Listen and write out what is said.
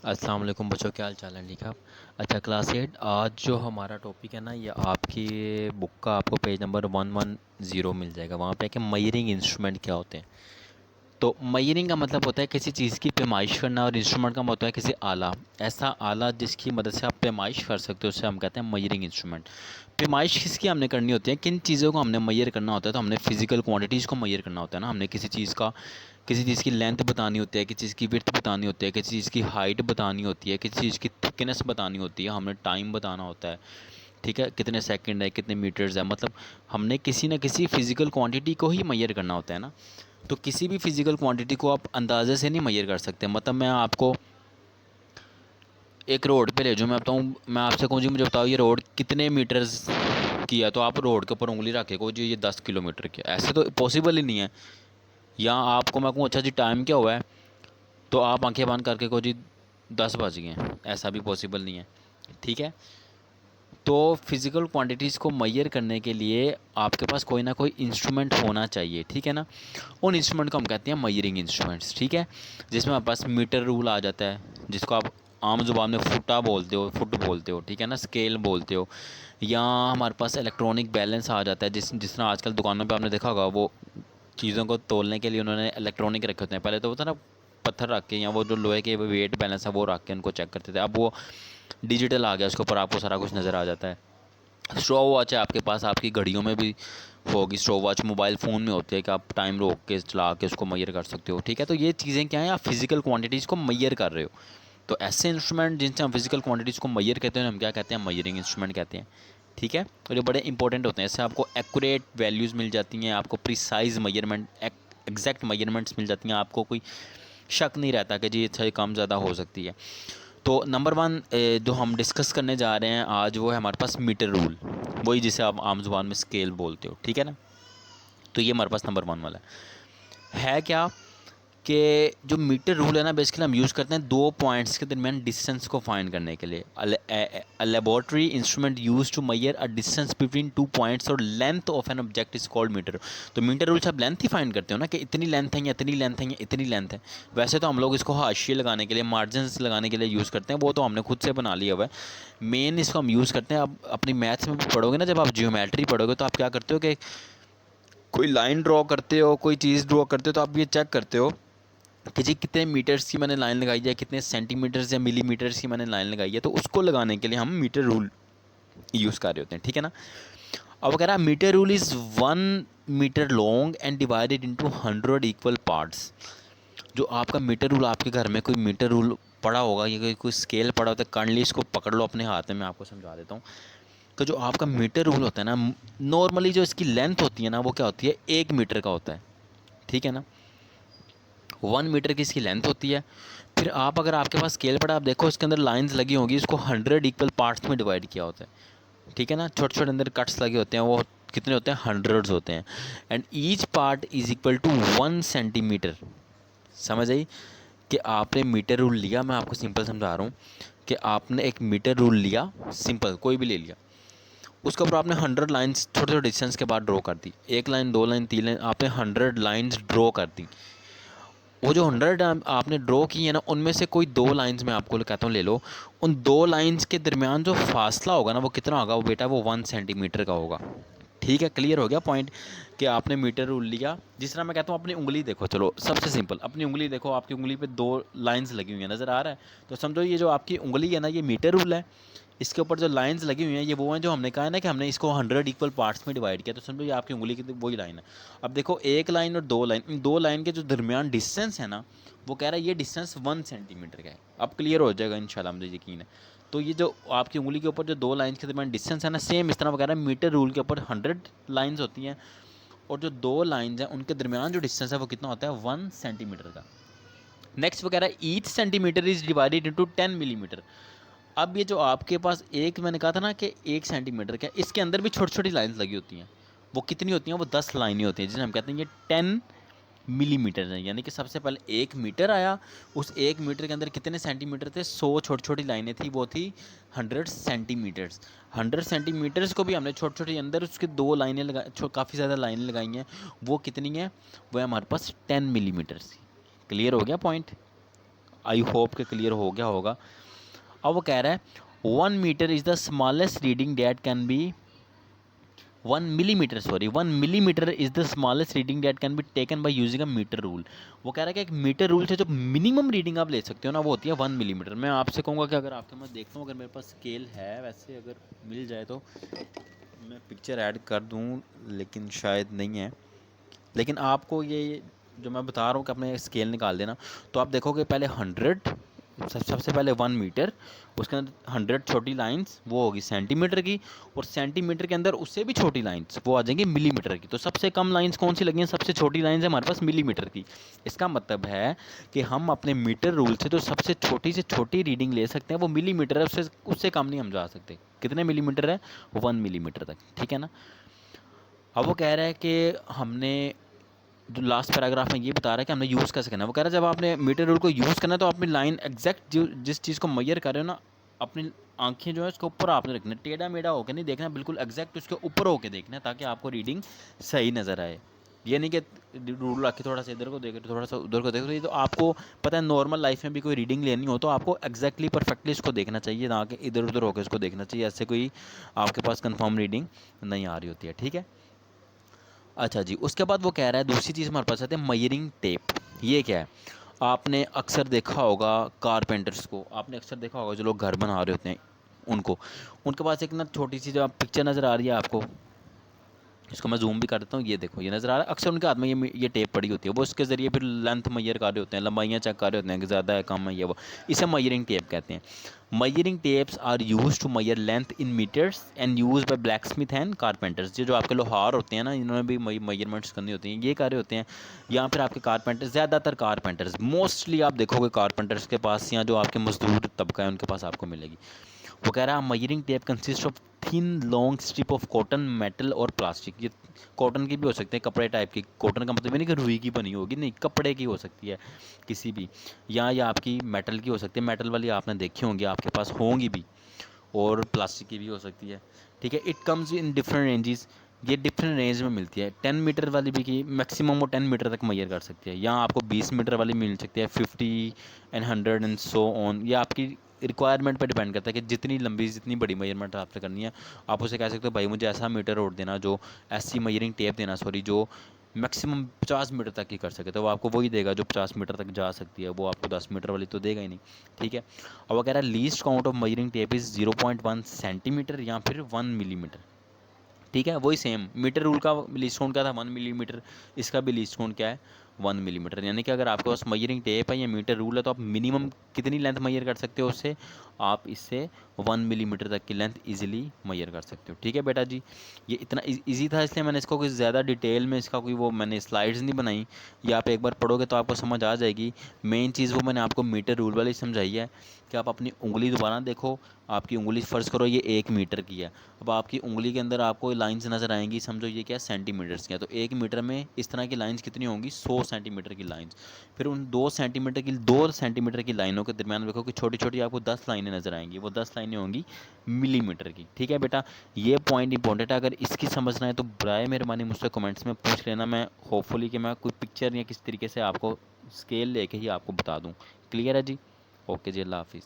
अस्सलाम वालेकुम बच्चों, क्या हाल चाल है? ठीक है आप? अच्छा, क्लास 8। आज जो हमारा टॉपिक है ना, ये आपकी बुक का आपको पेज नंबर 110 मिल जाएगा। वहाँ पे कि मयरिंग इंस्ट्रूमेंट क्या होते हैं। तो मयरिंग का मतलब होता है किसी चीज़ की पैमाइश करना, और इंस्ट्रूमेंट का मतलब होता है किसी आला, ऐसा आला जिसकी मदद से आप पैमाइश कर सकते हो, उससे हम कहते हैं मयरिंग इंस्ट्रूमेंट। पैमाइश किसकी हमने करनी होती है, किन चीज़ों को हमने मैयर करना होता है, तो हमने फिजिकल क्वांटिटीज़ को मैयर करना होता है ना। हमने किसी चीज़ की लेंथ बतानी होती है, किसी चीज़ की विड्थ बतानी होती है, किसी चीज़ की हाइट बतानी होती है, किसी चीज़ की थिकनेस बतानी होती है, हमने टाइम बताना होता है। ठीक है, कितने सेकंड है, कितने मीटर्स है, मतलब हमने किसी न किसी फिजिकल क्वांटिटी को ही मैयर करना होता है ना। तो किसी भी फिजिकल क्वांटिटी को आप अंदाजे से नहीं मैयर कर सकते। मतलब मैं आपको एक रोड पे ले जाऊँ, मैं बताऊँ, मैं आपसे कहूँ जी मुझे बताओ ये रोड कितने मीटर्स की है, तो आप रोड के ऊपर उंगली रखे को जी ये 10 किलोमीटर की है, ऐसे तो पॉसिबल ही नहीं है। या आपको मैं कहूँ अच्छा जी टाइम क्या हुआ है, तो आप आंखें बंद करके को जी 10 बज गए हैं, ऐसा भी पॉसिबल नहीं है। ठीक है। तो फिज़िकल क्वांटिटीज़ को मैयर करने के लिए आपके पास कोई ना कोई इंस्ट्रूमेंट होना चाहिए। ठीक है ना। उन इंस्ट्रूमेंट को हम कहते हैं मैयरिंग इंस्ट्रूमेंट्स। ठीक है। जिसमें हमारे पास मीटर रूल आ जाता है, जिसको आप आम जुबान में फुटा बोलते हो, फुट बोलते हो। ठीक है ना। स्केल बोलते हो। या हमारे पास इलेक्ट्रॉनिक बैलेंस आ जाता है, जिस तरह आजकल दुकानों पे आपने देखा होगा, वो चीज़ों को तोलने के लिए उन्होंने इलेक्ट्रॉनिक रखे होते हैं। पहले तो होता ना पत्थर रख के, या वो जो लोहे के वेट बैलेंस है वो रख के उनको चेक करते थे। अब वो डिजिटल आ गया, उसके ऊपर आपको सारा कुछ नज़र आ जाता है। स्टॉप वॉच है आपके पास, आपकी घड़ियों में भी होगी स्टॉप वॉच। मोबाइल फ़ोन में होती है कि आप टाइम रोक के चला के उसको मैयर कर सकते हो। ठीक है। तो ये चीज़ें क्या हैं, आप फिजिकल क्वांटिटीज़ को मैयर कर रहे हो। तो ऐसे इंस्ट्रूमेंट जिनसे हम फिजिकल क्वांटिटीज़ को मैयर कहते हैं, हम क्या कहते हैं, मैयरिंग इंस्ट्रूमेंट कहते हैं। ठीक है। और ये बड़े इंपॉर्टेंट होते हैं, इससे आपको एक्यूरेट वैल्यूज़ मिल जाती हैं, आपको प्रिसाइज मैयरमेंट, एग्जैक्ट मैयरमेंट्स मिल जाती हैं। आपको कोई शक नहीं रहता कि जी अच्छा कम ज़्यादा हो सकती है। तो नंबर वन जो हम डिस्कस करने जा रहे हैं आज, वो है हमारे पास मीटर रूल, वही जिसे आप आम जुबान में स्केल बोलते हो। ठीक है ना। तो ये हमारे पास नंबर वन वाला है क्या, कि जो मीटर रूल है ना, बेसिकली हम यूज़ करते हैं दो पॉइंट्स के दरमियान डिस्टेंस को फाइंड करने के लिए। A laboratory instrument use to measure a distance between two points और length of an object is called meter. तो मीटर रूल से आप लेंथ ही फाइंड करते हो ना, कि इतनी लेंथ है या इतनी लेंथ है या इतनी लेंथ है। वैसे तो हम लोग इसको हाशिए लगाने के लिए, मार्जिन लगाने के लिए यूज़ करते हैं, वो तो हमने खुद से बना लिया हुआ है। मेन इसको हम यूज़ करते हैं, अब अपनी मैथ्स में भी पढ़ोगे ना, जब आप जियोमेट्री पढ़ोगे तो आप क्या करते हो कि कोई लाइन ड्रॉ करते हो, कोई चीज़ ड्रॉ करते हो, तो आप ये चेक करते हो कि जी कितने मीटर्स की मैंने लाइन लगाई है, कितने सेंटीमीटर्स या मिलीमीटर्स की मैंने लाइन लगाई है। तो उसको लगाने के लिए हम मीटर रूल यूज़ कर रहे होते हैं। ठीक है ना। अब कह रहा है metre rule is 1 metre long and divided into 100 equal parts. जो आपका मीटर रूल, आपके घर में कोई मीटर रूल पड़ा होगा, या कोई स्केल पड़ा होता है, काइंडली इसको पकड़ लो अपने हाथ में, मैं आपको समझा देता हूँ। कि जो आपका मीटर रूल होता है ना, नॉर्मली जो इसकी लेंथ होती है ना, वो क्या होती है, 1 मीटर का होता है। ठीक है ना। 1 मीटर की इसकी लेंथ होती है। फिर आप अगर आपके पास स्केल पड़ा, आप देखो इसके अंदर लाइंस लगी होंगी, इसको 100 इक्वल पार्ट्स में डिवाइड किया होता है। ठीक है ना। छोटे छोटे अंदर कट्स लगे होते हैं, वो कितने होते हैं, हंड्रेड्स होते हैं। And each part is equal to 1 centimetre. समझ आई कि आपने मीटर रूल लिया, मैं आपको सिंपल समझा रहा हूँ कि आपने एक मीटर रूल लिया, सिंपल कोई भी ले लिया, उसके ऊपर आपने 100 लाइन्स छोटे छोटे डिस्टेंस के बाद ड्रॉ कर दी। एक लाइन, दो लाइन, तीन लाइन, आपने 100 लाइन्स ड्रॉ कर दी। वो जो 100 आपने ड्रॉ की है ना, उनमें से कोई दो लाइंस मैं आपको कहता हूँ ले लो। उन दो लाइंस के दरमियान जो फासला होगा ना, वो कितना होगा, वो बेटा वो 1 सेंटीमीटर का होगा। ठीक है, क्लियर हो गया पॉइंट, कि आपने मीटर रूल लिया। जिस तरह मैं कहता हूँ अपनी उंगली देखो, चलो सबसे सिंपल, अपनी उंगली देखो, आपकी उंगली पे दो लाइंस लगी हुई हैं, नज़र आ रहा है। तो समझो ये जो आपकी उंगली है ना, ये मीटर रूल है। इसके ऊपर जो लाइंस लगी हुई हैं, ये वो हैं जो हमने कहा है ना कि हमने इसको 100 इक्वल पार्ट्स में डिवाइड किया। तो समझो ये आपकी उंगली की वही लाइन है। अब देखो एक लाइन और दो लाइन, इन दो लाइन के जो दरमियान डिस्टेंस है ना, वो कह रहा है ये डिस्टेंस 1 सेंटीमीटर का है। अब क्लियर हो जाएगा इंशाल्लाह, मुझे यकीन है। तो ये जो आपकी उंगली के ऊपर जो दो लाइंस के दरमियान डिस्टेंस है ना, सेम इस तरह वगैरह मीटर रूल के ऊपर 100 लाइंस होती हैं, और जो दो लाइंस हैं उनके दरमियान जो डिस्टेंस है वो कितना होता है, 1 सेंटीमीटर का। नेक्स्ट वगैरह each centimetre is divided into 10 millimetre. अब ये जो आपके पास एक मैंने कहा था ना कि 1 सेंटीमीटर का, इसके अंदर भी छोटी छोटी लाइंस लगी होती हैं। वो कितनी होती हैं, वो 10 लाइनें होती हैं, जिसे हम कहते हैं ये 10 मिलीमीटर है। यानी कि सबसे पहले 1 मीटर आया, उस 1 मीटर के अंदर कितने सेंटीमीटर थे, 100 छोटी छोटी लाइनें थी, वो थी 100 सेंटीमीटर्स। 100 सेंटीमीटर्स को भी हमने छोटी छोटी अंदर उसके दो लाइनें लगा, काफ़ी ज़्यादा लाइनें लगाई हैं। वो कितनी हैं, वो है हमारे पास 10 मिलीमीटर्स। क्लियर हो गया पॉइंट। आई होप के क्लियर हो गया होगा। अब वो कह रहा है 1 metre is the smallest reading that can be 1 millimetre is the smallest reading that can be taken by using a metre rule. वो कह रहा है कि एक मीटर रूल से जो मिनिमम रीडिंग आप ले सकते हो ना वो होती है 1 मिलीमीटर। मैं आपसे कहूँगा कि अगर आपके मैं देखता हूँ अगर मेरे पास स्केल है, वैसे अगर मिल जाए तो मैं पिक्चर ऐड कर दूँ, लेकिन शायद नहीं है। लेकिन आपको ये जो मैं बता रहा हूँ कि अपने स्केल निकाल देना, तो आप देखोगे पहले 100, सबसे पहले 1 मीटर, उसके अंदर 100 छोटी लाइंस वो होगी सेंटीमीटर की, और सेंटीमीटर के अंदर उससे भी छोटी लाइंस वो आ जाएंगी मिलीमीटर की। तो सबसे कम लाइंस कौन सी लगी हैं? सबसे छोटी लाइंस है हमारे पास मिलीमीटर की। इसका मतलब है कि हम अपने मीटर रूल से जो सबसे छोटी रीडिंग ले सकते हैं वो मिलीमीटर है, उससे उससे कम नहीं हम जा सकते। कितने मिलीमीटर है? 1 मिलीमीटर तक, ठीक है ना। अब वो कह रहा है कि हमने जो लास्ट पैराग्राफ में ये बता रहा है कि हमने यूज़ कैसे करना है। वो कह रहा है जब आपने मीटर रूल को यूज़ करना है तो अपनी लाइन एग्जैक्ट जो जिस चीज़ को मैयर कर रहे हो ना, अपनी आंखें जो है उसके ऊपर आपने रखना है, टेढ़ा मेढ़ा होकर नहीं देखना, बिल्कुल एग्जैक्ट उसके ऊपर होकर देखना है, ताकि आपको रीडिंग सही नज़र आए। ये नहीं कि रूल रख के थोड़ा सा इधर को देख रहे थोड़ा सा उधर को देख रहे। तो आपको पता है नॉर्मल लाइफ में भी कोई रीडिंग लेनी हो तो आपको एग्जैक्टली परफेक्टली इसको देखना चाहिए, ना कि इधर उधर होकर इसको देखना चाहिए। ऐसे कोई आपके पास कंफर्म रीडिंग नहीं आ रही होती है, ठीक है। अच्छा जी, उसके बाद वो कह रहा है दूसरी चीज़ हमारे पास आती है मयरिंग टेप। ये क्या है? आपने अक्सर देखा होगा कारपेंटर्स को, आपने अक्सर देखा होगा जो लोग घर बना रहे होते हैं उनको, उनके पास एक ना छोटी सी जो पिक्चर नज़र आ रही है आपको, इसको मैं जूम भी कर देता हूँ, ये देखो ये नज़र आ रहा है। अक्सर उनके हाथ में ये टेप पड़ी होती है, वो इसके ज़रिए फिर लेंथ मैयर कर रहे होते हैं, लंबाइयाँ चेक कर रहे होते हैं कि ज़्यादा है कम है ये वो। इसे मयरिंग टेप कहते हैं। Measuring tapes are use to measure length in metres and use by blacksmith and carpenters. ये जो आपके लोहार होते हैं ना, इन्होंने भी मयरमेंट्स करनी होती हैं, ये कर रहे होते हैं। या फिर आपके कारपेंटर्स, ज़्यादातर कारपेंटर्स, मोस्टली आप देखोगे कारपेंटर्स के पास, या जो आपके मजदूर तबका है उनके पास आपको मिलेगी। वो कह रहा है मयरिंग tape consist of thin long strip of cotton, metal और प्लास्टिक। ये कॉटन की भी हो सकती है, कपड़े टाइप की। कॉटन का मतलब ये नहीं कि रुई की बनी होगी, नहीं, कपड़े की हो सकती है किसी भी, या आपकी मेटल की हो सकती है। मेटल वाली आपने देखी होंगी, आपके पास होंगी भी, और प्लास्टिक की भी हो सकती है, ठीक है। It comes in different ranges, ये डिफरेंट रेंज में मिलती है। 10 मीटर वाली भी की मैक्सिमम वो 10 मीटर तक मैयर कर सकती है, या आपको 20 मीटर वाली मिल सकती है, 50 एंड 100 एंड सो ऑन। ये आपकी रिक्वायरमेंट पर डिपेंड करता है कि जितनी लंबी जितनी बड़ी मेजरमेंट आपसे करनी है। आप उसे कह सकते हो भाई मुझे ऐसा मीटर रोड देना, जो ऐसी मेजरिंग टेप देना, सॉरी, जो मैक्सिमम 50 मीटर तक ही कर सके, तो वो आपको वही देगा जो 50 मीटर तक जा सकती है, वो आपको 10 मीटर वाली तो देगा ही नहीं, ठीक है। अब वो कह रहा है least count of measuring tape is 0.1 centimetre या फिर 1 मिलीमीटर, ठीक है। वही सेम मीटर रूल का लीस्ट काउंट क्या था? 1 मिलीमीटर। इसका भी लीस्ट काउंट क्या है? 1 मिलीमीटर। यानी कि अगर आपके पास मयरिंग टेप है या मीटर रूल है तो आप मिनिमम कितनी लेंथ मैयर कर सकते हो उससे? आप इससे 1 मिलीमीटर तक की लेंथ इजीली मैयर कर सकते हो, ठीक है बेटा जी। ये इतना ईजी था, इसलिए मैंने इसको कुछ ज़्यादा डिटेल में इसका कोई वो मैंने स्लाइड्स नहीं बनाई। ये आप एक बार पढ़ोगे तो आपको समझ आ जाएगी। मेन चीज़ वो मैंने आपको मीटर रूल वाली समझाई है कि आप अपनी उंगली दोबारा देखो, आपकी उंगली फ़र्ज़ करो ये 1 मीटर की है। अब आपकी उंगली के अंदर आपको लाइंस नज़र आएंगी, समझो ये क्या सेंटीमीटर्स की है, तो 1 मीटर में इस तरह की लाइंस कितनी होंगी? 100 सेंटीमीटर की लाइंस। फिर उन 2 सेंटीमीटर की लाइनों के दरमियान देखो कि छोटी छोटी आपको 10 लाइनें नज़र आएंगी, वो 10 लाइनें होंगी मिलीमीटर की, ठीक है बेटा। ये पॉइंट इंपॉर्टेंट है, अगर इसकी समझना है तो बराए मेहरबानी मुझसे कमेंट्स में पूछ लेना। मैं होपफुली कि मैं कोई पिक्चर या किस तरीके से आपको स्केल लेके ही आपको बता दूँ। क्लियर है जी? ओके जी, अल्लाह हाफिज़।